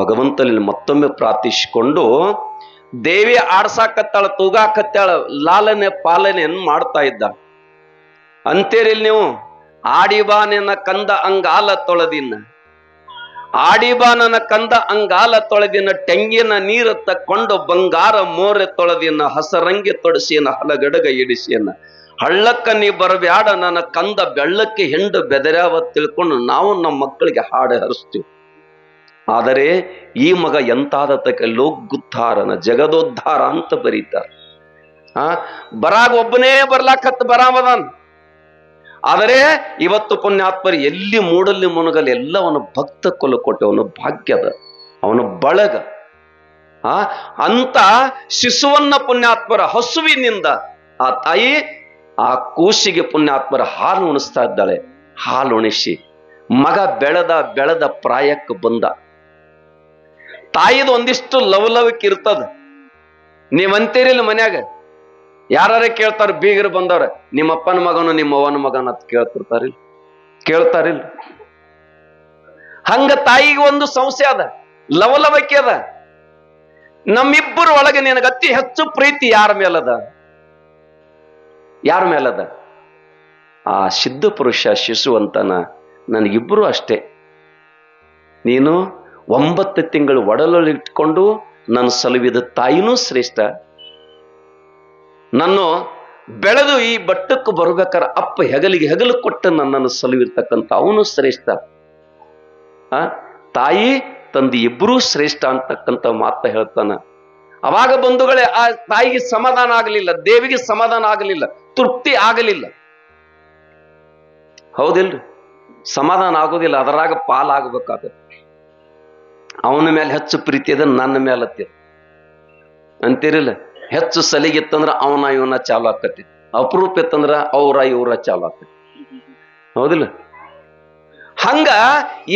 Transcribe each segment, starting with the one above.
ಭಗವಂತನಲ್ಲಿ ಮತ್ತೊಮ್ಮೆ ಪ್ರಾರ್ಥಿಸಿಕೊಂಡು ದೇವಿ ಆಡ್ಸಾಕತ್ತಾಳ, ತೂಗಾಕತ್ತಾಳ, ಲಾಲನೆ ಪಾಲನೆಯನ್ನು ಮಾಡ್ತಾ ಇದ್ದ. ಅಂತೇರಿಲ್ ನೀವು ಆಡಿಬಾನನ ಕಂದ ಅಂಗಾಲ ತೊಳೆದಿನ, ಆಡಿಬಾನನ ಕಂದ ಅಂಗಾಲ ತೊಳೆದಿನ, ತೆಂಗಿನ ನೀರ ತಕ್ಕೊಂಡು ಬಂಗಾರ ಮೋರೆ ತೊಳೆದಿನ, ಹಸರಂಗಿ ತೊಡಸಿನ ಹಲಗಡಗ ಇಡಿಸಿಯನ್ನ, ಹಳ್ಳಕ್ಕ ನೀ ಬರಬ್ಯಾಡ ನನ್ನ ಕಂದ ಬೆಳ್ಳಕ್ಕೆ ಹಿಂಡು ಬೆದರ್ಯಾವ ತಿಳ್ಕೊಂಡು ನಾವು ನಮ್ಮ ಮಕ್ಕಳಿಗೆ ಹಾಡು ಹರಿಸ್ತೀವಿ. ಆದರೆ ಈ ಮಗ ಎಂತಾದತಕ್ಕೆ ಲೋಕುದ್ಧಾರನ ಜಗದೋದ್ಧಾರ ಅಂತ ಬರೀತಾರೆ. ಬರಾಗ ಒಬ್ಬನೇ ಬರ್ಲಾಕತ್ ಬರಾಮದಾನ್. ಆದರೆ ಇವತ್ತು ಪುಣ್ಯಾತ್ಮರಿ ಎಲ್ಲಿ ಮೂಡಲ್ಲಿ ಮುನಗಲ್ಲಿ ಎಲ್ಲ ಅವನ ಭಕ್ತ ಕೊಲು ಕೊಟ್ಟೆ, ಅವನ ಭಾಗ್ಯದ, ಅವನ ಬಳಗ. ಅಂತ ಶಿಶುವನ್ನ ಪುಣ್ಯಾತ್ಮರ ಹಸುವಿನಿಂದ ಆ ತಾಯಿ ಆ ಕೂಸಿಗೆ ಪುಣ್ಯಾತ್ಮರ ಹಾಲು ಉಣಿಸ್ತಾ ಇದ್ದಾಳೆ. ಹಾಲು ಉಣಿಸಿ ಮಗ ಬೆಳೆದ ಪ್ರಾಯಕ್ಕೆ ಬಂದ. ತಾಯಿದು ಒಂದಿಷ್ಟು ಲವಲವಿಕೆ ಇರ್ತದ. ನೀವಂತೀರಿಲ್ಲ ಮನ್ಯಾಗ ಯಾರ ಕೇಳ್ತಾರ, ಬೀಗರು ಬಂದವ್ರ, ನಿಮ್ಮಪ್ಪನ ಮಗನು ನಿಮ್ಮ ಅವ್ವನ ಮಗನ ಅಂತ ಕೇಳ್ತಾರಿಲ್ಲ. ಹಂಗ ತಾಯಿಗೆ ಒಂದು ಸಂಶಯ ಅದ, ಲವಲವಿಕೆ ಅದ. ನಮ್ಮಿಬ್ಬರ ಒಳಗೆ ನಿನಗೆ ಅತಿ ಹೆಚ್ಚು ಪ್ರೀತಿ ಯಾರ ಮೇಲದ? ಆ ಸಿದ್ಧ ಪುರುಷ ಶಿಶುವಂತನ. ನನಗಿಬ್ಬರು ಅಷ್ಟೇ. ನೀನು 9 ತಿಂಗಳು ಒಡಲಲ್ಲಿಟ್ಕೊಂಡು ನನ್ನ ಸಲುವಿದ ತಾಯಿನೂ ಶ್ರೇಷ್ಠ, ನನ್ನ ಬೆಳೆದು ಈ ಬಟ್ಟಕ್ಕೆ ಬರ್ಬೇಕಾರ ಅಪ್ಪ ಹೆಗಲಿಗೆ ಹೆಗಲು ಕೊಟ್ಟು ನನ್ನನ್ನು ಸಲುವಿರ್ತಕ್ಕಂಥ ಅವನು ಶ್ರೇಷ್ಠ. ತಾಯಿ ತಂದೆ ಇಬ್ಬರೂ ಶ್ರೇಷ್ಠ ಅಂತಕ್ಕಂಥ ಮಾತ ಹೇಳ್ತಾನ. ಅವಾಗ ಬಂಧುಗಳೇ ಆ ತಾಯಿಗೆ ಸಮಾಧಾನ ಆಗಲಿಲ್ಲ, ದೇವಿಗೆ ಸಮಾಧಾನ ಆಗಲಿಲ್ಲ, ತೃಪ್ತಿ ಆಗಲಿಲ್ಲ. ಹೌದಿಲ್ರಿ? ಸಮಾಧಾನ ಆಗೋದಿಲ್ಲ, ಅದರಾಗ ಪಾಲಾಗಬೇಕಾಗತ್ತೆ. ಅವನ ಮೇಲೆ ಹೆಚ್ಚು ಪ್ರೀತಿ ಅದ, ನನ್ನ ಮೇಲತ್ತೆ ಅಂತೀರಿಲ್ಲ. ಹೆಚ್ಚು ಸಲಿಗಿತ್ತಂದ್ರ ಅವನ ಇವನ ಚಾಲು ಆಕತಿ, ಅಪರೂಪ ಇತ್ತಂದ್ರ ಅವ್ರ ಇವ್ರ ಚಾಲು ಆಕತಿ. ಹೌದಿಲ್ಲ? ಹಂಗ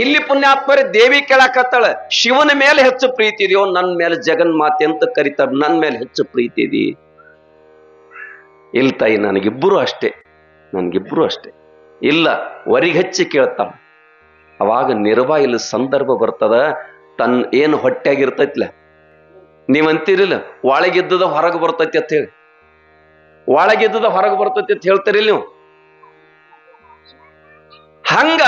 ಇಲ್ಲಿ ಪುಣ್ಯಾತ್ಮರೇ ದೇವಿ ಕೇಳಾಕತ್ತಾಳ, ಶಿವನ ಮೇಲೆ ಹೆಚ್ಚು ಪ್ರೀತಿ ಇದೆಯೋ, ನನ್ನ ಮೇಲೆ ಜಗನ್ಮಾತೆ ಅಂತ ಕರೀತಾರ, ನನ್ನ ಮೇಲೆ ಹೆಚ್ಚು ಪ್ರೀತಿ ಇದೆಯೇ? ಇಲ್ಲ ತಾಯಿ, ನನಗಿಬ್ಬರು ಅಷ್ಟೇ. ಇಲ್ಲ, ವರಿಗೆ ಹೆಚ್ಚಿ ಕೇಳ್ತಾಳ. ಅವಾಗ ನಿರ್ವಾಯಿಲ್ ಸಂದರ್ಭ ಬರ್ತದ. ತನ್ನ ಏನು ಹೊಟ್ಟೆಯಾಗಿರ್ತೈತ್ಲ, ನೀವಂತೀರಿಲ್ಲ ಒಳಗಿದ್ದದ ಹೊರಗೆ ಬರ್ತೈತಿ ಅಂತ ಹೇಳಿ, ಒಳಗಿದ್ದದ ಹೊರಗೆ ಬರ್ತೈತಿ ಅಂತ ಹೇಳ್ತೀರಿಲ್ಲ ನೀವು. ಹಂಗ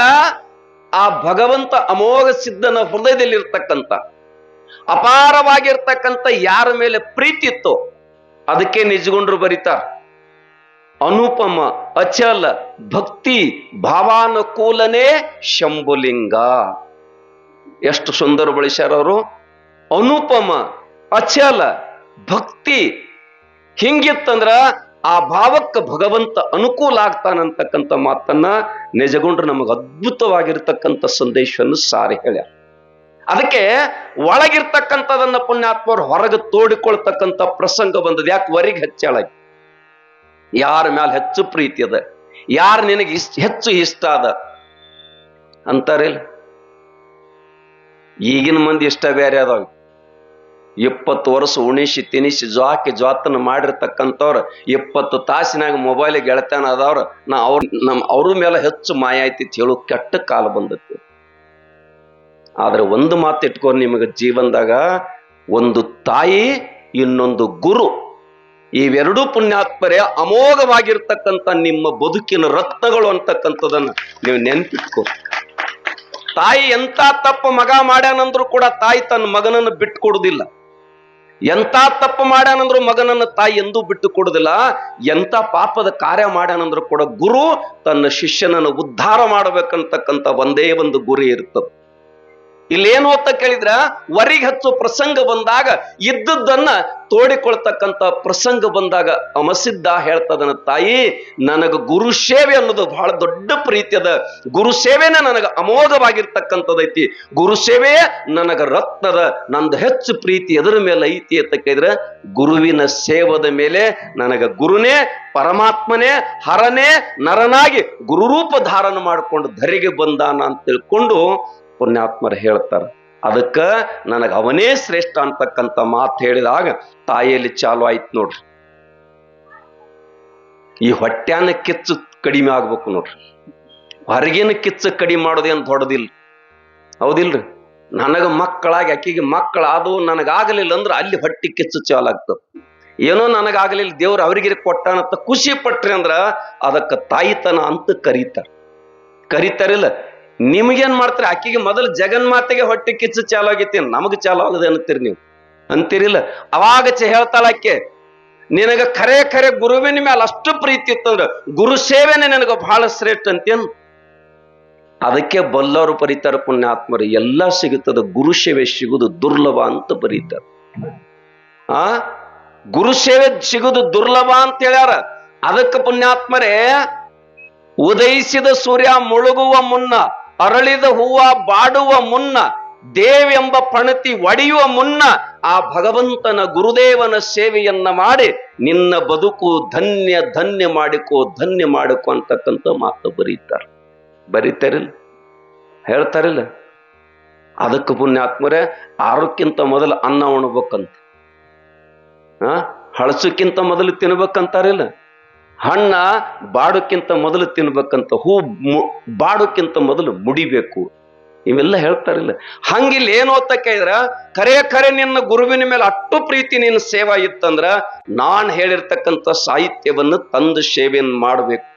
ಆ ಭಗವಂತ ಅಮೋಘ ಸಿದ್ಧನ ಹೃದಯದಲ್ಲಿರ್ತಕ್ಕಂಥ ಅಪಾರವಾಗಿರ್ತಕ್ಕಂಥ ಯಾರ ಮೇಲೆ ಪ್ರೀತಿ ಇತ್ತೋ ಅದಕ್ಕೆ ನಿಜಗೊಂಡ್ರು ಬರೀತಾರ, ಅನುಪಮ ಅಚಲ ಭಕ್ತಿ ಭಾವಾನುಕೂಲನೇ ಶಂಭುಲಿಂಗ. ಎಷ್ಟು ಸುಂದರ ಬಳಸ್ಯಾರ ಅವರು. ಅನುಪಮ ಅಚಲ ಭಕ್ತಿ ಹಿಂಗಿತ್ತಂದ್ರ ಆ ಭಾವಕ್ಕೆ ಭಗವಂತ ಅನುಕೂಲ ಆಗ್ತಾನಂತಕ್ಕಂಥ ಮಾತನ್ನ ನಿಜಗೊಂಡ್ರು ನಮಗೆ ಅದ್ಭುತವಾಗಿರ್ತಕ್ಕಂಥ ಸಂದೇಶವನ್ನು ಸಾರಿ ಹೇಳ್ಯಾರ. ಅದಕ್ಕೆ ಒಳಗಿರ್ತಕ್ಕಂಥದನ್ನ ಪುಣ್ಯಾತ್ಮರು ಹೊರಗೆ ತೋಡಿಕೊಳ್ತಕ್ಕಂಥ ಪ್ರಸಂಗ ಬಂದದ. ಯಾಕೆ ವರಿಗೆ ಹೆಚ್ಚಾಳಾಗಿ ಯಾರ ಮ್ಯಾಲ ಹೆಚ್ಚು ಪ್ರೀತಿ ಅದ, ಯಾರು ನಿನಗೆ ಹೆಚ್ಚು ಇಷ್ಟ ಅದ ಅಂತಾರಿಲ್ಲ. ಈಗಿನ ಮಂದಿ ಇಷ್ಟ ಬೇರೆ ಅದಾವ. 20 ವರ್ಷ ಉಣಿಸಿ ತಿನಿಸಿ ಜ್ವಾತನ ಮಾಡಿರ್ತಕ್ಕಂಥವ್ರು 20 ತಾಸಿನಾಗ ಮೊಬೈಲ್ ಗೆಳತನ ಅದಾವ್ರ, ಅವ್ರ ಮೇಲೆ ಹೆಚ್ಚು ಮಾಯ ಐತಿ ಹೇಳು ಕೆಟ್ಟ ಕಾಲ ಬಂದತಿ. ಆದ್ರೆ ಒಂದು ಮಾತು ಇಟ್ಕೊಂಡು ನಿಮಗೆ ಜೀವನದಾಗ, ಒಂದು ತಾಯಿ ಇನ್ನೊಂದು ಗುರು, ಇವೆರಡೂ ಪುಣ್ಯಾತ್ಮರೇ ಅಮೋಘವಾಗಿರ್ತಕ್ಕಂಥ ನಿಮ್ಮ ಬದುಕಿನ ರತ್ನಗಳು ಅಂತಕ್ಕಂಥದನ್ನ ನೀವು ನೆನ್ಪಿಟ್ಕೋ. ತಾಯಿ ಎಂತ ತಪ್ಪು ಮಗ ಮಾಡ್ಯಾನಂದ್ರು ಕೂಡ ತಾಯಿ ತನ್ನ ಮಗನನ್ನು ಬಿಟ್ಟು ಕೊಡುದಿಲ್ಲ. ಎಂತ ತಪ್ಪು ಮಾಡ್ಯಾನಂದ್ರು ಮಗನನ್ನು ತಾಯಿ ಎಂದೂ ಬಿಟ್ಟು ಕೊಡುದಿಲ್ಲ. ಎಂತ ಪಾಪದ ಕಾರ್ಯ ಮಾಡ್ಯಾನಂದ್ರು ಕೂಡ ಗುರು ತನ್ನ ಶಿಷ್ಯನನ್ನು ಉದ್ಧಾರ ಮಾಡಬೇಕಂತಕ್ಕಂಥ ಒಂದೇ ಒಂದು ಗುರಿ ಇರ್ತದೆ. ಇಲ್ಲೇನು ಅಂತ ಕೇಳಿದ್ರ, ವರಿಗೆ ಹಚ್ಚೋ ಪ್ರಸಂಗ ಬಂದಾಗ ಇದ್ದದ್ದನ್ನ ತೋಡಿಕೊಳ್ತಕ್ಕಂಥ ಪ್ರಸಂಗ ಬಂದಾಗ ಅಮಸಿದ್ದ ಹೇಳ್ತದನ, ತಾಯಿ ನನಗ ಗುರು ಸೇವೆ ಅನ್ನೋದು ಬಹಳ ದೊಡ್ಡ ಪ್ರೀತಿ ಅದ. ಗುರು ಸೇವೆನೇ ನನಗ ಅಮೋಘವಾಗಿರ್ತಕ್ಕಂಥದೈತಿ. ಗುರು ಸೇವೆಯೇ ನನಗ ರತ್ನದ. ನಂದು ಹೆಚ್ಚು ಪ್ರೀತಿ ಎದರ ಮೇಲೆ ಐತಿ ಅಂತ ಕೇಳಿದ್ರೆ, ಗುರುವಿನ ಸೇವದ ಮೇಲೆ. ನನಗ ಗುರುನೇ ಪರಮಾತ್ಮನೇ ಹರನೇ ನರನಾಗಿ ಗುರುರೂಪ ಧಾರಣ ಮಾಡಿಕೊಂಡು ಧರೆಗೆ ಬಂದಾನ ಅಂತ ತಿಳ್ಕೊಂಡು ಪುಣ್ಯಾತ್ಮರು ಹೇಳ್ತಾರ. ಅದಕ್ಕ ನನಗ ಅವನೇ ಶ್ರೇಷ್ಠ ಅಂತಕ್ಕಂಥ ಮಾತು ಹೇಳಿದಾಗ ತಾಯಿಯಲ್ಲಿ ಚಾಲು ಆಯ್ತು ನೋಡ್ರಿ. ಈ ಹೊಟ್ಯಾನ ಕಿಚ್ಚು ಕಡಿಮೆ ಆಗ್ಬೇಕು ನೋಡ್ರಿ. ಹೊರಗಿನ ಕಿಚ್ಚು ಕಡಿಮೆ ಮಾಡೋದೇನು ದೊಡ್ಡದಿಲ್ಲ. ಹೌದಿಲ್ರಿ? ನನಗ ಮಕ್ಕಳಾಗಿ ಆಕಿಗೆ ಮಕ್ಕಳಾದವು, ನನಗಾಗಲಿಲ್ಲ ಅಂದ್ರೆ ಅಲ್ಲಿ ಹೊಟ್ಟಿ ಕಿಚ್ಚು ಚಾಲಾಗ್ತದೆ. ಏನೋ ನನಗಾಗಲಿಲ್ಲ, ದೇವ್ರು ಅವ್ರಿಗೆ ಕೊಟ್ಟಾನಂತ ಖುಷಿ ಪಟ್ರಿ ಅಂದ್ರ ಅದಕ್ಕೆ ತಾಯಿತನ ಅಂತ ಕರೀತಾರಿಲ್ಲ. ನಿಮ್ಗೇನ್ ಮಾಡ್ತೀರಿ? ಆಕಿಗೆ ಮೊದಲು ಜಗನ್ಮಾತೆಗೆ ಹೊಟ್ಟಿ ಕಿಚ್ಚು ಚಾಲು ಆಗೈತಿ, ನಮಗ್ ಚಾಲು ಆಗದೆ ಅಂತೀರಿ ನೀವು, ಅಂತೀರಿಲ್ಲ. ಅವಾಗ ಹೇಳ್ತಾಳ ಆಕೆ, ನಿನಗ ಖರೆ ಗುರುವಿನ ಮೇಲೆ ಅಷ್ಟು ಪ್ರೀತಿ ಇತ್ತಂದ್ರ ಗುರು ಸೇವೆನೆ ನನಗ ಬಹಳ ಶ್ರೇಷ್ಠ ಅಂತೇನು. ಅದಕ್ಕೆ ಬಲ್ಲವರು ಬರೀತಾರ ಪುಣ್ಯಾತ್ಮರು, ಎಲ್ಲ ಸಿಗುತ್ತದ, ಗುರು ಸೇವೆ ಸಿಗುದು ದುರ್ಲಭ ಅಂತ ಬರೀತಾರ. ಗುರು ಸೇವೆ ಸಿಗುದು ದುರ್ಲಭ ಅಂತ ಹೇಳ್ಯಾರ. ಅದಕ್ಕೆ ಪುಣ್ಯಾತ್ಮರೇ, ಉದಯಿಸಿದ ಸೂರ್ಯ ಮುಳುಗುವ ಮುನ್ನ, ಅರಳಿದ ಹೂವ ಬಾಡುವ ಮುನ್ನ, ದೇವೆಂಬ ಪಣತಿ ಒಡೆಯುವ ಮುನ್ನ ಆ ಭಗವಂತನ ಗುರುದೇವನ ಸೇವೆಯನ್ನ ಮಾಡಿ ನಿನ್ನ ಬದುಕು ಧನ್ಯ ಮಾಡಿಕೋ ಅಂತಕ್ಕಂಥ ಮಾತು ಬರೀತಾರಿಲ್ಲ, ಹೇಳ್ತಾರಿಲ್ಲ. ಅದಕ್ಕೆ ಪುಣ್ಯಾತ್ಮರೇ, ಆರೋಕ್ಕಿಂತ ಮೊದಲು ಅನ್ನ ಉಣ್ಬೇಕಂತ, ಹಳಸಕ್ಕಿಂತ ಮೊದಲು ತಿನ್ಬೇಕಂತಾರಿಲ್ಲ. ಹಣ್ಣ ಬಾಡೋಕ್ಕಿಂತ ಮೊದಲು ತಿನ್ಬೇಕಂತ, ಹೂ ಬಾಡೋಕ್ಕಿಂತ ಮೊದಲು ಮುಡಿಬೇಕು, ಇವೆಲ್ಲ ಹೇಳ್ತಾರಿಲ್ಲ. ಹಂಗಿಲ್ಲ ಏನು ಅಂತ ಕೇಳಿದ್ರ, ಖರೆ ನಿನ್ನ ಗುರುವಿನ ಮೇಲೆ ಅಷ್ಟು ಪ್ರೀತಿ ನಿನ್ನ ಸೇವಾ ಇತ್ತಂದ್ರ ನಾನ್ ಹೇಳಿರ್ತಕ್ಕಂಥ ಸಾಹಿತ್ಯವನ್ನು ತಂದು ಸೇವೆಯನ್ನು ಮಾಡಬೇಕು,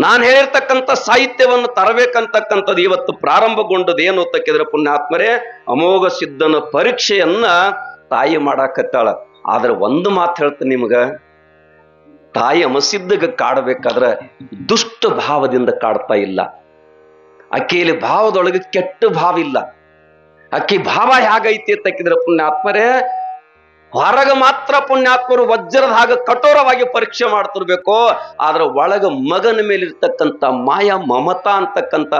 ನಾನು ಹೇಳಿರ್ತಕ್ಕಂಥ ಸಾಹಿತ್ಯವನ್ನು ತರಬೇಕಂತಕ್ಕಂಥದ್ದು ಇವತ್ತು ಪ್ರಾರಂಭಗೊಂಡದ್ದು. ಏನು ಅಂತ ಕೇಳಿದ್ರೆ ಪುಣ್ಯಾತ್ಮರೇ, ಅಮೋಘ ಸಿದ್ಧನ ಪರೀಕ್ಷೆಯನ್ನ ತಾಯಿ ಮಾಡಾಕತ್ತಾಳ. ಆದ್ರೆ ಒಂದು ಮಾತು ಹೇಳ್ತೀನಿ ನಿಮ್ಗ, ತಾಯಿ ಅಮಸಿದ್ಧಗ ಕಾಡಬೇಕಾದ್ರೆ ದುಷ್ಟ ಭಾವದಿಂದ ಕಾಡ್ತಾ ಇಲ್ಲ. ಅಕ್ಕಿಯಲ್ಲಿ ಭಾವದೊಳಗೆ ಕೆಟ್ಟ ಭಾವ ಇಲ್ಲ. ಅಕ್ಕಿ ಭಾವ ಹೇಗೈತಿ ಅಂತ ಹಾಕಿದ್ರೆ ಪುಣ್ಯಾತ್ಮರೇ, ಹೊರಗ ಮಾತ್ರ ಪುಣ್ಯಾತ್ಮರು ವಜ್ರದ ಹಾಗೆ ಕಠೋರವಾಗಿ ಪರೀಕ್ಷೆ ಮಾಡ್ತಿರ್ಬೇಕು. ಆದ್ರೆ ಒಳಗ ಮಗನ ಮೇಲಿರ್ತಕ್ಕಂಥ ಮಾಯಾ ಮಮತಾ ಅಂತಕ್ಕಂಥ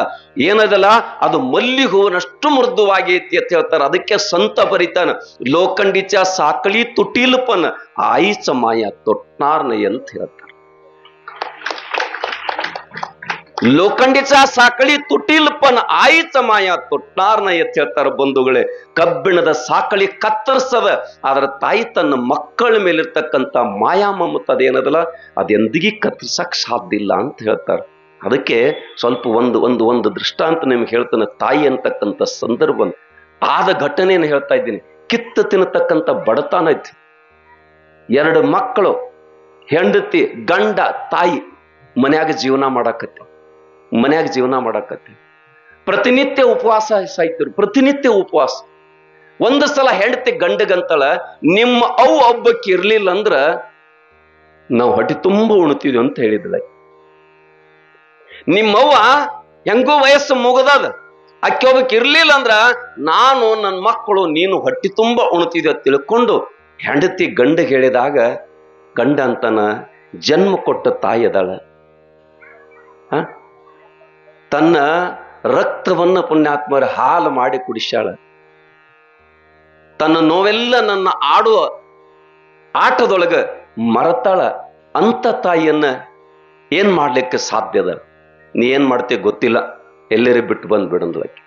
ಏನದಲ್ಲ, ಅದು ಮಲ್ಲಿ ಹೂವಿನಷ್ಟು ಮೃದುವಾಗಿ ಐತಿ ಅಂತ ಹೇಳ್ತಾರೆ. ಅದಕ್ಕೆ ಸಂತ ಬರಿತಾನ, ಲೋಕಂಡಿಚ ಸಾಕಳಿ ತುಟಿಲ್ಪನ ಆಯಿಚ ಮಾಯಾ ತೊಟ್ನಾರ್ನೈ ಅಂತ ಹೇಳ್ತಾರೆ. ಲೋಕಂಡಿಚ ಸಾಕಳಿ ತುಟಿಲ್ಪನ ಆಯಿಚ ಮಾಯಾ ತೊಟ್ನಾರ್ನೈ ಅಂತ ಹೇಳ್ತಾರೆ. ಬಂಧುಗಳೇ, ಕಬ್ಬಿಣದ ಸಾಕಳಿ ಕತ್ತರಿಸದ, ಆದ್ರೆ ತಾಯಿ ತನ್ನ ಮಕ್ಕಳ ಮೇಲಿರ್ತಕ್ಕಂಥ ಮಾಯಾ ಮಮತ ಅದೇನದಲ್ಲ, ಅದೆಂದಿಗೂ ಕತ್ತರಿಸಕ್ ಸಾಧ್ಯ ಇಲ್ಲ ಅಂತ ಹೇಳ್ತಾರೆ. ಅದಕ್ಕೆ ಸ್ವಲ್ಪ ಒಂದು ದೃಷ್ಟಾಂತ ನಿಮ್ಗೆ ಹೇಳ್ತಾನೆ. ತಾಯಿ ಅಂತಕ್ಕಂಥ ಸಂದರ್ಭ ಆದ ಘಟನೆಯನ್ನು ಹೇಳ್ತಾ ಇದ್ದೀನಿ. ಕಿತ್ತು ತಿನ್ನತಕ್ಕಂಥ ಬಡತನ ಐತಿ. 2 ಮಕ್ಕಳು, ಹೆಂಡತಿ, ಗಂಡ, ತಾಯಿ ಮನ್ಯಾಗ ಜೀವನ ಮಾಡಾಕತ್ತಿ. ಪ್ರತಿನಿತ್ಯ ಉಪವಾಸ ಸಾಯ್ತಿರು, ಪ್ರತಿನಿತ್ಯ ಉಪವಾಸ. ಒಂದು ಸಲ ಹೆಂಡತಿ ಗಂಡಗಂತಳ, ನಿಮ್ಮ ಅವು ಒಬ್ಬಕ್ಕೆ ಇರ್ಲಿಲ್ಲ ಅಂದ್ರ ನಾವು ಹೊಟ್ಟೆ ತುಂಬ ಉಣ್ತೀವಿ ಅಂತ ಹೇಳಿದ್ಲ. ನಿಮ್ಮವ್ವ ಹೆಂಗೂ ವಯಸ್ಸು ಮುಗದದ, ಅಕ್ಕಿ ಒಬ್ಬಕ್ಕೆ ಇರ್ಲಿಲ್ಲ ಅಂದ್ರ ನಾನು ನನ್ನ ಮಕ್ಕಳು ನೀನು ಹೊಟ್ಟೆ ತುಂಬ ಉಣ್ತಿದ್ವಿ ಅಂತ ತಿಳ್ಕೊಂಡು ಹೆಂಡತಿ ಗಂಡಗೆ ಹೇಳಿದಾಗ, ಗಂಡ ಅಂತನ ಜನ್ಮ ಕೊಟ್ಟ ತಾಯಿ ಅದಾಳ, ತನ್ನ ರಕ್ತವನ್ನ ಪುಣ್ಯಾತ್ಮರ ಹಾಲು ಮಾಡಿ ಕುಡಿಸ್ಯಾಳ. ತನ್ನ ನೋವೆಲ್ಲ ನನ್ನ ಆಡುವ ಆಟದೊಳಗ ಮರತಾಳ. ಅಂತ ತಾಯಿಯನ್ನ ಏನ್ ಮಾಡ್ಲಿಕ್ಕೆ ಸಾಧ್ಯದ? ನೀ ಏನ್ ಮಾಡ್ತೀಯ ಗೊತ್ತಿಲ್ಲ, ಎಲ್ಲರೂ ಬಿಟ್ಟು ಬಂದ್ಬಿಡಂದ್ಲ ಆಕಿ.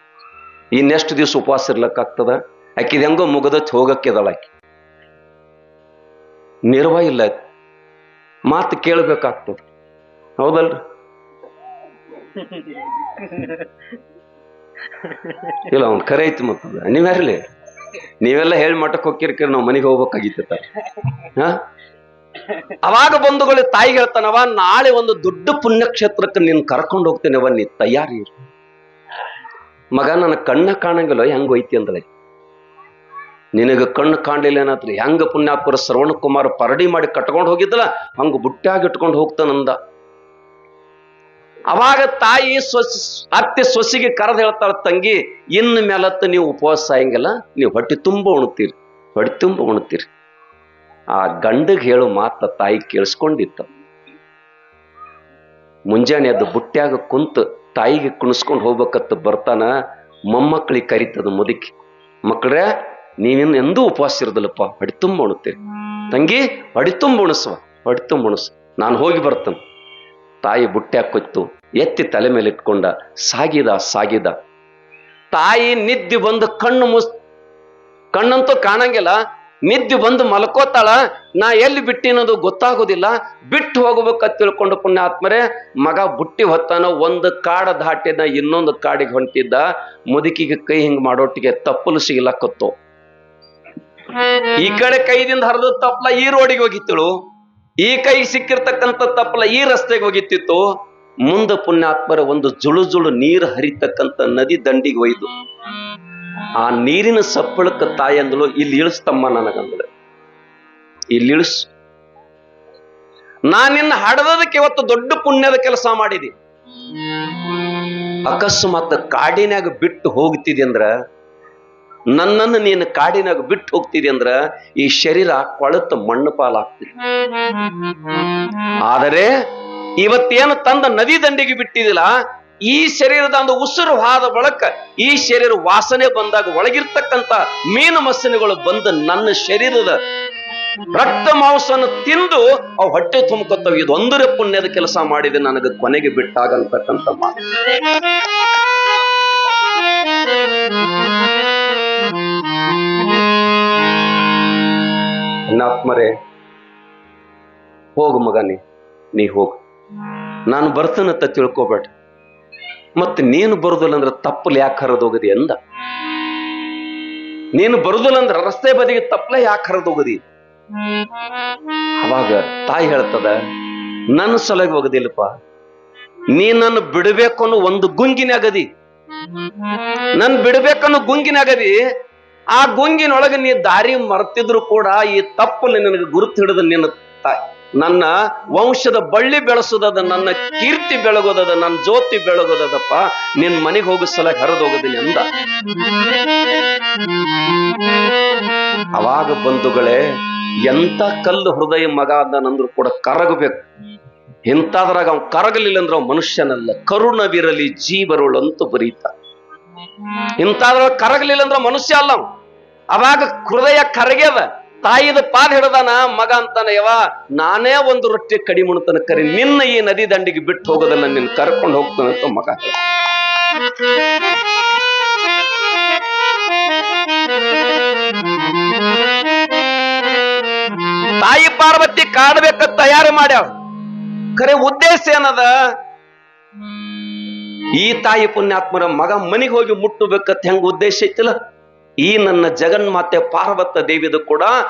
ಇನ್ನೆಷ್ಟು ದಿವಸ ಉಪವಾಸ ಇರ್ಲಕ್ಕಾಗ್ತದ? ಆಕಿದ ಹೆಂಗೋ ಮುಗದಚ್ಚ ಹೋಗಕ್ಕಿದಳ ಆಕಿ. ನಿರ್ವ ಇಲ್ಲ, ಮಾತು ಕೇಳ್ಬೇಕಾಗ್ತದ, ಹೌದಲ್ರಿ? ಇಲ್ಲ, ಅವ್ನು ಕರೆ ಐತಿ. ಮತ್ತದ ನೀವ್ಯಾರಲಿ, ನೀವೆಲ್ಲ ಹೇಳಿ ಮಠಕ್ಕೆ ಹೋಗಿರ್ಕಿರಿ, ನಾವು ಮನೆಗೆ ಹೋಗ್ಬೇಕಾಗಿತ್ತ. ಅವಾಗ ಬಂಧುಗಳು ತಾಯಿಗೆ ಹೇಳ್ತಾನವ, ನಾಳೆ ಒಂದು ದೊಡ್ಡ ಪುಣ್ಯಕ್ಷೇತ್ರಕ್ಕೆ ನೀನ್ ಕರ್ಕೊಂಡು ಹೋಗ್ತೇನೆವ, ನೀ ತಯಾರಿ. ಮಗ, ನನ್ನ ಕಣ್ಣ ಕಾಣಂಗಿಲ್ಲ, ಹೆಂಗ ಹೋಯ್ತಿ ಅಂದಳೆ. ನಿನಗ ಕಣ್ಣು ಕಾಣಲಿಲ್ಲ ಏನಾದ್ರಿ? ಹೆಂಗ ಪುಣ್ಯಾತ್ಮರ ಶ್ರವಣ ಕುಮಾರ ಪರಡಿ ಮಾಡಿ ಕಟ್ಕೊಂಡು ಹೋಗಿದ್ದಲ್ಲ, ಹಂಗ ಬುಟ್ಟ್ಯಾಗಿ ಇಟ್ಕೊಂಡು ಹೋಗ್ತಾನಂದ. ಅವಾಗ ತಾಯಿ ಅತ್ತೆ ಸೊಸಿಗೆ ಕರೆದು ಹೇಳ್ತಾಳ, ತಂಗಿ, ಇನ್ನು ಮೇಲತ್ತ ನೀವು ಉಪವಾಸ ಸಾಯಂಗಿಲ್ಲ, ನೀವು ಹೊಟ್ಟೆ ತುಂಬ ಉಣ್ತೀರಿ. ಆ ಗಂಡಗ್ ಹೇಳೋ ಮಾತ ತಾಯಿ ಕೇಳಿಸ್ಕೊಂಡಿತ್ತ. ಮುಂಜಾನೆ ಅದು ಬುಟ್ಟ್ಯಾಗ ಕುಂತು ತಾಯಿಗೆ ಕುಣಿಸ್ಕೊಂಡು ಹೋಗ್ಬೇಕತ್ತ ಬರ್ತಾನ. ಮೊಮ್ಮಕ್ಕಳಿಗೆ ಕರಿತದ ಮುದುಕಿ, ಮಕ್ಕಳೇ ನೀವಿನ್ನು ಎಂದೂ ಉಪವಾಸ ಇರೋದಿಲ್ಲಪ್ಪ, ಹೊಟ್ಟೆ ತುಂಬ ಉಣ್ತೀರಿ. ತಂಗಿ, ಹೊಟ್ಟೆ ತುಂಬ ಉಣಸು, ನಾನು ಹೋಗಿ ಬರ್ತೇನೆ. ತಾಯಿ ಬುಟ್ಟ್ಯಾಗ ಕೊಯ್ತು, ಎತ್ತಿ ತಲೆ ಮೇಲೆ ಇಟ್ಕೊಂಡ ಸಾಗಿದ. ತಾಯಿ ನಿದ್ದೆ ಬಂದು ಕಣ್ಣಂತೂ ಕಾಣಂಗಿಲ್ಲ, ನಿದ್ದೆ ಬಂದು ಮಲ್ಕೋತಾಳ. ನಾ ಎಲ್ಲಿ ಬಿಟ್ಟಿನೋದು ಗೊತ್ತಾಗೋದಿಲ್ಲ. ಬಿಟ್ಟು ಹೋಗ್ಬೇಕಂತ ತಿಳ್ಕೊಂಡು ಪುಣ್ಯಾತ್ಮರೇ ಮಗ ಬುಟ್ಟಿ ಹೊತ್ತಾನ. ಒಂದು ಕಾಡ ದಾಟಿದ ಇನ್ನೊಂದು ಕಾಡಿಗೆ ಹೊಂಟಿದ್ದ. ಮುದುಕಿಗೆ ಕೈ ಹಿಂಗ್ ಮಾಡೋಟ್ಟಿಗೆ ತಪ್ಪಲು ಸಿಗ್ಲಕ್ಕತ್ತು. ಈ ಕಡೆ ಕೈದಿಂದ ಹರಿದ ತಪ್ಪಲ ಈ ರೋಡಿಗೆ ಹೋಗಿತ್ತಳು, ಈ ಕೈಗೆ ಸಿಕ್ಕಿರ್ತಕ್ಕಂಥ ತಪ್ಪಲ ಈ ರಸ್ತೆಗೆ ಹೋಗಿತ್ತಿತ್ತು. ಮುಂದೆ ಪುಣ್ಯಾತ್ಮರ ಒಂದು ಜುಳು ಜುಳು ನೀರು ಹರಿತಕ್ಕಂಥ ನದಿ ದಂಡಿಗೆ ಒಯ್ದು ಆ ನೀರಿನ ಸಪ್ಪಳಕ್ಕ ತಾಯಿ ಅಂದಳು, ಇಲ್ಲಿ ಇಳಿಸ್ತಮ್ಮ ನನಗಂದಳು, ಇಲ್ಲಿ ಇಳಿಸು. ನಾನಿನ್ನ ಹಡದದಕ್ಕೆ ಇವತ್ತು ದೊಡ್ಡ ಪುಣ್ಯದ ಕೆಲಸ ಮಾಡಿದೆ. ಅಕಸ್ಮಾತ್ ಕಾಡಿನಾಗ ಬಿಟ್ಟು ಹೋಗ್ತಿದೆ ಅಂದ್ರ, ನನ್ನನ್ನು ನೀನು ಕಾಡಿನಾಗ ಬಿಟ್ಟು ಹೋಗ್ತಿದೆ ಅಂದ್ರ ಈ ಶರೀರ ಕೊಳತ ಮಣ್ಣು ಪಾಲಾಗ್ತಿದೆ. ಆದರೆ ಇವತ್ತೇನು ತಂದ ನದಿ ದಂಡಿಗೆ ಬಿಟ್ಟಿದಿಲ್ಲ, ಈ ಶರೀರದ ಒಂದು ಉಸಿರು ಹಾದ ಬಳಕ ಈ ಶರೀರ ವಾಸನೆ ಬಂದಾಗ ಒಳಗಿರ್ತಕ್ಕಂಥ ಮೀನು ಮಸನೆಗಳು ಬಂದು ನನ್ನ ಶರೀರದ ರಕ್ತ ಮಾಂಸವನ್ನು ತಿಂದು ಅವು ಹೊಟ್ಟೆ ತುಂಬ್ಕೊತ್ತವೆ. ಇದೊಂದರ ಪುಣ್ಯದ ಕೆಲಸ ಮಾಡಿದೆ ನನಗೆ ಕೊನೆಗೆ ಬಿಟ್ಟಾಗಂತಕ್ಕಂಥ ಮಾತು. ನಾತ್ಮರೇ ಹೋಗು ಮಗನೇ, ನೀ ಹೋಗು, ನಾನು ಬರ್ತೇನಂತ ತಿಳ್ಕೊಬೇಡ. ಮತ್ತೆ ನೀನು ಬರುದಿಲ್ಲ ಅಂದ್ರೆ ತಪ್ಪಲು ಯಾಕೆ ಹರಿದೋಗದಿ ಅಂದ. ನೀನು ಬರುದಿಲ್ಲ ಅಂದ್ರೆ ರಸ್ತೆ ಬದಿಗೆ ತಪ್ಪಲೆ ಯಾಕೆ ಹರಿದೋಗದಿ? ಅವಾಗ ತಾಯಿ ಹೇಳ್ತದ, ನನ್ನ ಸಲಗಿ ಹೋಗದಿಲ್ಲಪ್ಪ, ನೀ ನನ್ನ ಬಿಡಬೇಕು ಅನ್ನೋ ಒಂದು ಗುಂಗಿನಾಗದಿ, ನನ್ ಬಿಡ್ಬೇಕನ್ನೋ ಗುಂಗಿನಾಗದಿ. ಆ ಗುಂಗಿನೊಳಗೆ ನೀ ದಾರಿ ಮರ್ತಿದ್ರು ಕೂಡ ಈ ತಪ್ಪಲ್ಲಿ ನಿನಗೆ ಗುರುತು ಹಿಡಿದ ನಿನ್ನ ತಾಯಿ, ನನ್ನ ವಂಶದ ಬಳ್ಳಿ ಬೆಳೆಸೋದದ, ನನ್ನ ಕೀರ್ತಿ ಬೆಳಗೋದದ, ನನ್ನ ಜ್ಯೋತಿ ಬೆಳಗೋದದಪ್ಪ, ನಿನ್ ಮನೆಗೆ ಹೋಗೋ ಸಲ ಹರಿದೋಗೋದಿಲ್ಲ ಅಂದ. ಅವಾಗ ಬಂಧುಗಳೇ, ಎಂತ ಕಲ್ಲು ಹೃದಯ ಮಗ ಅಂದನಂದ್ರು ಕೂಡ ಕರಗಬೇಕು. ಇಂತಾದ್ರಾಗ ಅವ್ ಕರಗಲಿಲ್ಲ ಅಂದ್ರೆ ಅವ್ ಮನುಷ್ಯನಲ್ಲ. ಕರುಣವಿರಲಿ ಜೀವರುಳಂತೂ ಬರೀತ. ಇಂತಾದ್ರಾಗ ಕರಗಲಿಲ್ಲ ಅಂದ್ರೆ ಮನುಷ್ಯ ಅಲ್ಲ ಅವ್. ಅವಾಗ ಹೃದಯ ಕರಗ್ಯದ. ತಾಯಿದ ಪಾದ ಹಿಡದಾನ, ಮಗ ಅಂತಾನ, ಯವ ನಾನೇ ಒಂದು ರೊಟ್ಟಿ ಕಡಿಮೆ ಉಣ್ತಾನ, ಕರಿ ನಿನ್ನ ಈ ನದಿ ದಂಡಿಗೆ ಬಿಟ್ಟು ಹೋಗೋದನ್ನ ನಿನ್ನ ಕರ್ಕೊಂಡು ಹೋಗ್ತಾನಂತ ಮಗ. ತಾಯಿ ಪಾರ್ವತಿ ಕಾಡ್ಬೇಕ ತಯಾರು ಮಾಡ್ಯಾವ. ಖರೆ ಉದ್ದೇಶ ಏನದ? ಈ ತಾಯಿ ಪುಣ್ಯಾತ್ಮರ ಮಗ ಮನೆಗೆ ಹೋಗಿ ಮುಟ್ಟಬೇಕಂತ ಹೆಂಗ ಉದ್ದೇಶ ಐತಿಲ್ಲ. ಈ ನನ್ನ ಜಗನ್ಮಾತೆ ಪಾರ್ವತ ದೇವಿದು ಕೂಡ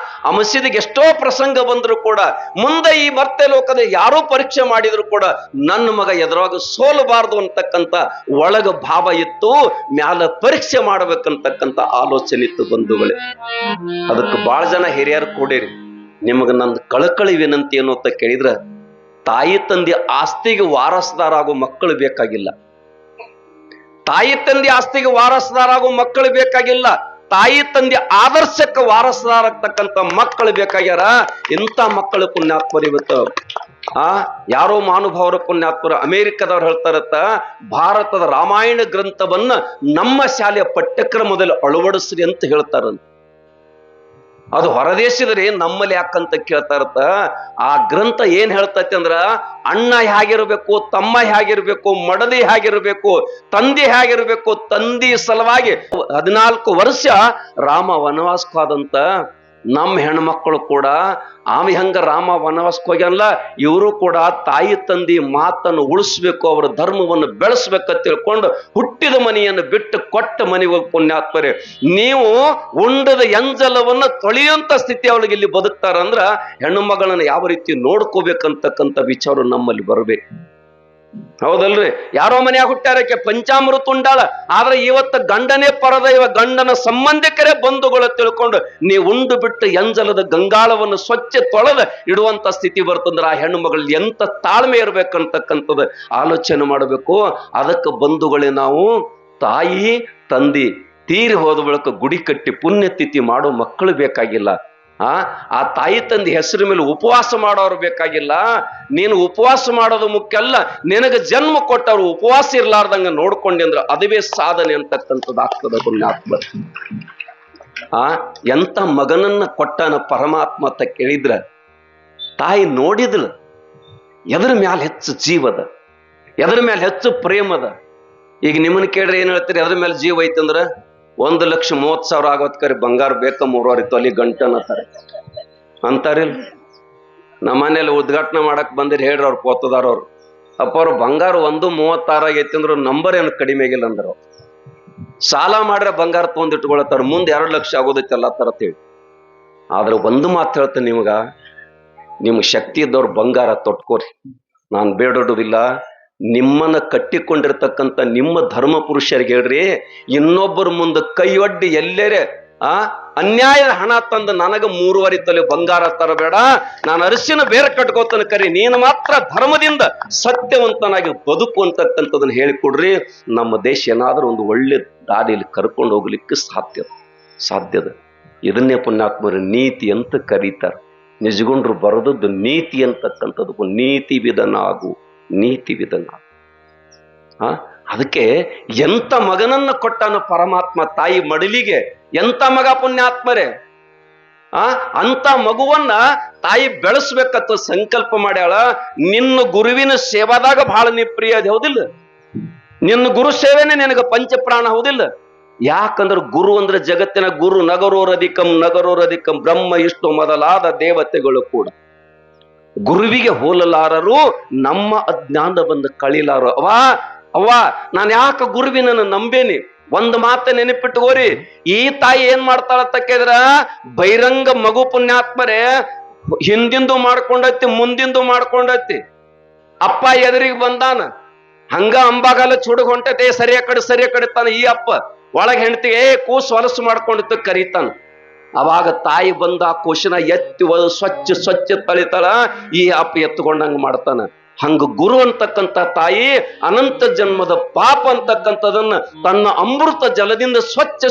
ಆ ಮಸೀದಿಗೆ ಎಷ್ಟೋ ಪ್ರಸಂಗ ಬಂದ್ರು ಕೂಡ, ಮುಂದೆ ಈ ಮತ್ತೆ ಲೋಕದ ಯಾರೋ ಪರೀಕ್ಷೆ ಮಾಡಿದ್ರು ಕೂಡ ನನ್ನ ಮಗ ಎದುರಾಗ ಸೋಲಬಾರದು ಅಂತಕ್ಕಂಥ ಒಳಗ ಭಾವ ಇತ್ತು. ಮ್ಯಾಲ ಪರೀಕ್ಷೆ ಮಾಡ್ಬೇಕಂತಕ್ಕಂಥ ಆಲೋಚನೆ ಇತ್ತು ಬಂಧುಗಳೇ. ಅದಕ್ಕೆ ಬಹಳ ಜನ ಹಿರಿಯರು ಕೂಡಿರಿ, ನಿಮಗ ನಂದು ಕಳಕಳಿ ವಿನಂತಿ ಏನು ಅಂತ ಕೇಳಿದ್ರ, ತಾಯಿ ತಂದೆ ಆಸ್ತಿಗೆ ವಾರಸ್ದಾರಾಗೋ ಮಕ್ಕಳು ಬೇಕಾಗಿಲ್ಲ. ತಾಯಿ ತಂದೆ ಆಸ್ತಿಗೆ ವಾರಸ್ದಾರಾಗೋ ಮಕ್ಕಳು ಬೇಕಾಗಿಲ್ಲ. ತಾಯಿ ತಂದೆ ಆದರ್ಶಕ್ಕೆ ವಾರಸ್ದಾರಾಗ್ತಕ್ಕಂಥ ಮಕ್ಕಳು ಬೇಕಾಗ್ಯಾರ. ಇಂಥ ಮಕ್ಕಳು ಪುಣ್ಯಾತ್ಮರು ಇವತ್ತು ಯಾರೋ ಮಹಾನುಭಾವರ ಪುಣ್ಯಾತ್ಮರು ಅಮೆರಿಕದವ್ರು ಹೇಳ್ತಾರತ್ತ, ಭಾರತದ ರಾಮಾಯಣ ಗ್ರಂಥವನ್ನ ನಮ್ಮ ಶಾಲೆಯ ಪಠ್ಯಕ್ರಮದಲ್ಲಿ ಅಳವಡಿಸ್ರಿ ಅಂತ ಹೇಳ್ತಾರಂತ. ಅದು ಹೊರದೇಶದ್ರಿ, ನಮ್ಮಲ್ಲಿ ಯಾಕಂತ ಕೇಳ್ತಾರತ್ತ. ಆ ಗ್ರಂಥ ಏನ್ ಹೇಳ್ತೈತಿ ಅಂದ್ರ, ಅಣ್ಣ ಹೇಗಿರ್ಬೇಕು, ತಮ್ಮ ಹೇಗಿರ್ಬೇಕು, ಮಡದಿ ಹೇಗಿರ್ಬೇಕು, ತಂದೆ ಹೇಗಿರ್ಬೇಕು. ತಂದಿ ಸಲುವಾಗಿ 14 ವರ್ಷ ರಾಮ ವನವಾಸಕ್ಕಾದಂತ ನಮ್ಮ ಹೆಣ್ಮಕ್ಳು ಕೂಡ ಆಮೆ ಹಂಗ ರಾಮ ವನವಾಸಕ್ಕೆ ಹೋಗ್ಯಾನಲ್ಲ, ಇವರು ಕೂಡ ತಾಯಿ ತಂದಿ ಮಾತನ್ನು ಉಳಿಸ್ಬೇಕು, ಅವರ ಧರ್ಮವನ್ನು ಬೆಳೆಸ್ಬೇಕಂತ ತಿಳ್ಕೊಂಡು ಹುಟ್ಟಿದ ಮನೆಯನ್ನು ಬಿಟ್ಟು ಕೊಟ್ಟ ಮನೆಗೆ ಹೋಗಿ ಪುಣ್ಯಾತ್ಮರೇ, ನೀವು ಉಂಡದ ಎಂಜಲವನ್ನ ತೊಳೆಯುವಂತ ಸ್ಥಿತಿ ಅವಳಿಗೆ ಇಲ್ಲಿ ಬದುಕ್ತಾರಂದ್ರ ಹೆಣ್ಣು ಮಗಳನ್ನ ಯಾವ ರೀತಿ ನೋಡ್ಕೋಬೇಕಂತಕ್ಕಂಥ ವಿಚಾರ ನಮ್ಮಲ್ಲಿ ಬರ್ಬೇಕು. ಹೌದಲ್ರಿ? ಯಾರೋ ಮನೆಯಾಗ ಹುಟ್ಟಾರಕ್ಕೆ ಪಂಚಾಮೃತ ಉಂಡಾಳ, ಆದ್ರೆ ಇವತ್ತ ಗಂಡನೇ ಪರದೈವ, ಗಂಡನ ಸಂಬಂಧಿಕರೇ ಬಂಧುಗಳು ತಿಳ್ಕೊಂಡು ನೀವು ಉಂಡು ಬಿಟ್ಟು ಎಂಜಲದ ಗಂಗಾಳವನ್ನು ಸ್ವಚ್ಛ ತೊಳೆದ ಇಡುವಂತ ಸ್ಥಿತಿ ಬರ್ತಂದ್ರ ಆ ಹೆಣ್ಣು ಮಗಳಲ್ಲಿ ಎಂತ ತಾಳ್ಮೆ ಇರ್ಬೇಕಂತಕ್ಕಂಥದ್ದು ಆಲೋಚನೆ ಮಾಡಬೇಕು. ಅದಕ್ಕೆ ಬಂಧುಗಳೇ, ನಾವು ತಾಯಿ ತಂದೆ ತೀರಿ ಹೋದ ಬಳಿಕ ಗುಡಿ ಕಟ್ಟಿ ಪುಣ್ಯತಿಥಿ ಮಾಡೋ ಮಕ್ಕಳು ಬೇಕಾಗಿಲ್ಲ. ಆ ತಾಯಿ ತಂದೆ ಹೆಸರು ಮೇಲೆ ಉಪವಾಸ ಮಾಡೋರು ಬೇಕಾಗಿಲ್ಲ. ನೀನು ಉಪವಾಸ ಮಾಡೋದು ಮುಖ್ಯ ಅಲ್ಲ, ನಿನಗೆ ಜನ್ಮ ಕೊಟ್ಟವ್ರು ಉಪವಾಸ ಇರ್ಲಾರ್ದಂಗ ನೋಡ್ಕೊಂಡೆ ಅಂದ್ರೆ ಅದುವೇ ಸಾಧನೆ ಅಂತಕ್ಕಂಥದ್ದು ಆಗ್ತದ ಪುಣ್ಯಾತ್ಮ. ಎಂತ ಮಗನನ್ನ ಕೊಟ್ಟನ ಪರಮಾತ್ಮ ಅಂತ ಕೇಳಿದ್ರ, ತಾಯಿ ನೋಡಿದ್ಲು ಎದ್ರ ಮ್ಯಾಲ ಹೆಚ್ಚು ಜೀವದ, ಎದ್ರ ಮ್ಯಾಲ ಹೆಚ್ಚು ಪ್ರೇಮದ. ಈಗ ನಿಮ್ಮನ್ನ ಕೇಳ್ರಿ ಏನ್ ಹೇಳ್ತೀರಿ, ಎದ್ರ ಮೇಲೆ ಜೀವ ಐತಂದ್ರ 1,30,000 ಆಗೋತ್ಕರಿ ಬಂಗಾರ ಬೇಕ 3 ತೊಲಿ ಗಂಟೆ ಅಂತಾರಿಲ್. ನಮ್ಮ ಮನೇಲಿ ಉದ್ಘಾಟನೆ ಮಾಡಕ್ ಬಂದಿರಿ ಹೇಳ್ರಿ ಅವ್ರು ಪೋತದಾರ ಅವ್ರು, ಅಪ್ಪ ಅವ್ರು ಬಂಗಾರ 1,36 ಆಗೈತಿ ಅಂದ್ರು ನಂಬರ್ ಏನು ಕಡಿಮೆ ಆಗಿಲ್ಲ ಅಂದ್ರು. ಸಾಲ ಮಾಡ್ರೆ ಬಂಗಾರ ತೊಗೊಂಡಿಟ್ಕೊಳತ್ತಾರ, ಮುಂದೆ 2 ಲಕ್ಷ ಆಗೋದೈತಿ ಎಲ್ಲ ತರ ತಿಳಿ. ಆದ್ರೆ ಒಂದು ಮಾತು ಹೇಳ್ತೇನೆ ನಿಮ್ಗ, ನಿಮ್ಗೆ ಶಕ್ತಿ ಇದ್ದವ್ರು ಬಂಗಾರ ತೊಟ್ಕೋರಿ, ನಾನು ಬೇಡೋಡುದಿಲ್ಲ. ನಿಮ್ಮನ್ನ ಕಟ್ಟಿಕೊಂಡಿರ್ತಕ್ಕಂಥ ನಿಮ್ಮ ಧರ್ಮ ಪುರುಷರಿಗೆ ಹೇಳ್ರಿ, ಇನ್ನೊಬ್ಬರ ಮುಂದೆ ಕೈ ಒಡ್ಡಿ ಎಲ್ಲೇರೆ ಅನ್ಯಾಯ ಹಣ ತಂದು ನನಗ 3.5 ತೊಲೆ ಬಂಗಾರ ತರಬೇಡ, ನಾನು ಅರಿಶಿನ ಬೇರೆ ಕಟ್ಕೋತಾನ ಕರಿ, ನೀನು ಮಾತ್ರ ಧರ್ಮದಿಂದ ಸತ್ಯವಂತನಾಗಿ ಬದುಕು ಅಂತಕ್ಕಂಥದನ್ನ ಹೇಳಿಕೊಡ್ರಿ. ನಮ್ಮ ದೇಶ ಏನಾದ್ರೂ ಒಂದು ಒಳ್ಳೆ ದಾರಿಯಲ್ಲಿ ಕರ್ಕೊಂಡು ಹೋಗ್ಲಿಕ್ಕೆ ಸಾಧ್ಯದ. ಇದನ್ನೇ ಪುಣ್ಯಾತ್ಮರು ನೀತಿ ಅಂತ ಕರೀತಾರೆ. ನಿಜಗೊಂಡ್ರು ಬರೆದದ್ದು ನೀತಿ ಅಂತಕ್ಕಂಥದ್ದು, ನೀತಿ ವಿಧನಾಗು, ನೀತಿ ವಿಧನ. ಅದಕ್ಕೆ ಎಂತ ಮಗನನ್ನ ಕೊಟ್ಟನು ಪರಮಾತ್ಮ ತಾಯಿ ಮಡಿಲಿಗೆ, ಎಂತ ಮಗ ಪುಣ್ಯಾತ್ಮರೇ. ಅಂತ ಮಗುವನ್ನ ತಾಯಿ ಬೆಳೆಸ್ಬೇಕತ್ತ ಸಂಕಲ್ಪ ಮಾಡ್ಯಾಳ. ನಿನ್ನ ಗುರುವಿನ ಸೇವಾದಾಗ ಬಹಳ ನಿಪ್ರಿಯ ಅದು, ಹೌದಿಲ್ಲ? ನಿನ್ನ ಗುರು ಸೇವೆನೇ ನಿನಗ ಪಂಚಪ್ರಾಣ, ಹೌದಿಲ್ಲ? ಯಾಕಂದ್ರೆ ಗುರು ಅಂದ್ರೆ ಜಗತ್ತಿನ ಗುರು ನಗರೋರಧಿಕಂ ಬ್ರಹ್ಮ ಇಷ್ಟು ಮೊದಲಾದ ದೇವತೆಗಳು ಕೂಡ ಗುರುವಿಗೆ ಹೋಲಲಾರರು, ನಮ್ಮ ಅಜ್ಞಾನ ಬಂದು ಕಳಿಲಾರು. ಅವ್ವ ನಾನು ಯಾಕೆ ಗುರುವಿನ ನಂಬೇನಿ? ಒಂದು ಮಾತ ನೆನಪಿಟ್ಟುಕೋರಿ, ಈ ತಾಯಿ ಏನ್ ಮಾಡ್ತಾಳತ್ತ ಕೇಳಿದ್ರ, ಬಹಿರಂಗ ಮಗು ಪುಣ್ಯಾತ್ಮರೇ ಹಿಂದಿಂದು ಮಾಡ್ಕೊಂಡೈತಿ, ಮುಂದಿಂದು ಮಾಡ್ಕೊಂಡೈತಿ. ಅಪ್ಪ ಎದುರಿಗೆ ಬಂದಾನ, ಹಂಗ ಅಂಬಾಗಲ್ಲ ಚುಡುಗ್ ಹೊಂಟೈತೆ, ಸರಿಯ ಕಡೆ ತಾನ. ಈ ಅಪ್ಪ ಒಳಗೆ ಹೆಂಡತಿಗೆ ಕೂಸು ಹೊಲಸು ಮಾಡ್ಕೊಂಡಿತ್ತು ಕರೀತಾನ. ಅವಾಗ ತಾಯಿ ಬಂದ ಆ ಕೂಸಿನ ಎತ್ತಿ ಸ್ವಚ್ಛ ತಳಿತಾಳ, ಈ ಅಪ್ಪ ಎತ್ತುಕೊಂಡಂಗ ಮಾಡ್ತಾನ. ಹಂಗ ಗುರು ಅಂತಕ್ಕಂಥ ತಾಯಿ ಅನಂತ ಜನ್ಮದ ಪಾಪ ಅಂತಕ್ಕಂಥದನ್ನ ತನ್ನ ಅಮೃತ ಜಲದಿಂದ ಸ್ವಚ್ಛ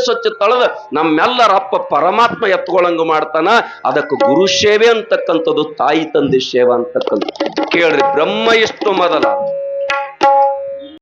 ತಳೆದ ನಮ್ಮೆಲ್ಲರ ಅಪ್ಪ ಪರಮಾತ್ಮ ಎತ್ಕೊಳ್ಳಂಗ ಮಾಡ್ತಾನ. ಅದಕ್ಕೆ ಗುರು ಸೇವೆ ಅಂತಕ್ಕಂಥದ್ದು ತಾಯಿ ತಂದೆ ಸೇವೆ ಅಂತಕ್ಕಂಥ. ಕೇಳ್ರಿ, ಬ್ರಹ್ಮ ಎಷ್ಟು ಮೊದಲ